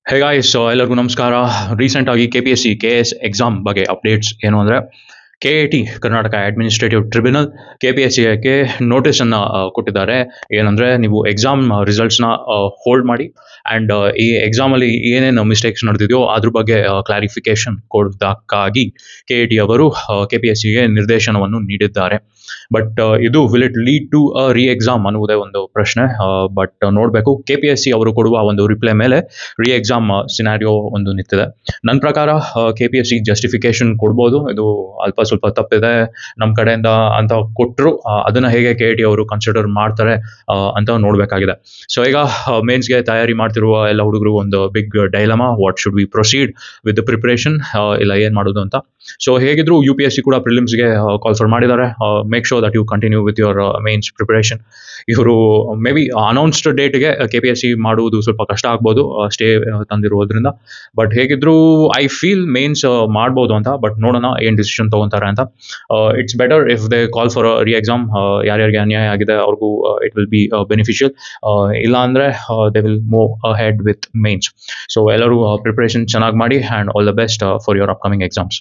Hey guys, ಎಲ್ಲರಿಗೂ ನಮಸ್ಕಾರ. Recent ಆಗಿ KPSC KS ಎಕ್ಸಾಮ್ ಬಗ್ಗೆ ಅಪ್ಡೇಟ್ಸ್ ಏನು ಅಂದರೆ KAT ಕರ್ನಾಟಕ ಅಡ್ಮಿನಿಸ್ಟ್ರೇಟಿವ್ ಟ್ರಿಬ್ಯುನಲ್ KPSCಗೆ ನೋಟಿಸನ್ನು ಕೊಟ್ಟಿದ್ದಾರೆ. ಏನಂದರೆ ನೀವು ಎಕ್ಸಾಮ್ ರಿಸಲ್ಟ್ಸ್ನ ಹೋಲ್ಡ್ ಮಾಡಿ ಆ್ಯಂಡ್ ಈ ಎಕ್ಸಾಮಲ್ಲಿ ಏನೇನು ಮಿಸ್ಟೇಕ್ಸ್ ನಡೆದಿದೆಯೋ ಅದ್ರ ಬಗ್ಗೆ ಕ್ಲಾರಿಫಿಕೇಶನ್ ಕೊಡೋದಕ್ಕಾಗಿ KAT ಅವರು KPSCಗೆ ನಿರ್ದೇಶನವನ್ನು ನೀಡಿದ್ದಾರೆ. ಬಟ್ ಇದು ವಿಲ್ ಇಟ್ ಲೀಡ್ ಟು ರಿ ಎಕ್ಸಾಮ್ ಅನ್ನುವುದೇ ಒಂದು ಪ್ರಶ್ನೆ. ಬಟ್ ನೋಡಬೇಕು, KPSC ಅವರು ಕೊಡುವ ಒಂದು ರಿಪ್ಲೈ ಮೇಲೆ ರಿ ಎಕ್ಸಾಮ್ ಸಿನಾರಿಯೋ ಒಂದು ನಿಂತಿದೆ. ನನ್ನ ಪ್ರಕಾರ KPSC ಜಸ್ಟಿಫಿಕೇಶನ್ ಕೊಡ್ಬೋದು, ಇದು ಅಲ್ಪ ಸ್ವಲ್ಪ ತಪ್ಪಿದೆ ನಮ್ಮ ಕಡೆಯಿಂದ ಅಂತ ಕೊಟ್ಟರು ಅದನ್ನು ಹೇಗೆ KAT ಅವರು ಕನ್ಸಿಡರ್ ಮಾಡ್ತಾರೆ ಅಂತ ನೋಡಬೇಕಾಗಿದೆ. ಸೊ ಈಗ ಮೇನ್ಸ್ಗೆ ತಯಾರಿ ಮಾಡ್ತಿರುವ ಎಲ್ಲ ಹುಡುಗರು ಒಂದು big dilemma, what should we proceed with the preparation, ಇಲ್ಲ ಏನು ಮಾಡೋದು ಅಂತ. ಸೊ ಹೇಗಿದ್ರು UPSC ಕೂಡ ಪ್ರಿಲಿಮ್ಸ್ಗೆ ಕಾಲ್ ಫಾರ್ ಮಾಡಿದ್ದಾರೆ. Make sure that you continue with your mains preparation. ಇವರು ಮೇ ಬಿ ಅನೌನ್ಸ್ಡ್ ಡೇಟ್ಗೆ KPSC ಮಾಡುವುದು ಸ್ವಲ್ಪ ಕಷ್ಟ ಆಗ್ಬೋದು, ಸ್ಟೇ ತಂದಿರೋದ್ರಿಂದ. ಬಟ್ ಹೇಗಿದ್ರು ಐ ಫೀಲ್ ಮೇನ್ಸ್ ಮಾಡ್ಬೋದು ಅಂತ. ಬಟ್ ನೋಡೋಣ ಏನು ಡಿಸಿಷನ್ ತೊಗೊತಾರೆ ಅಂತ. It's better if they call for re exam. ಯಾರ್ಯಾರಿಗೆ ಅನ್ಯಾಯ ಆಗಿದೆ ಅವ್ರಿಗೂ ಇಟ್ ವಿಲ್ ಬಿ ಬೆನಿಫಿಷಿಯಲ್. ಇಲ್ಲ ಅಂದರೆ they will move ahead with mains. So ಎಲ್ಲರೂ ಪ್ರಿಪ್ರೇಷನ್ ಚೆನ್ನಾಗಿ ಮಾಡಿ and all the best for your upcoming exams.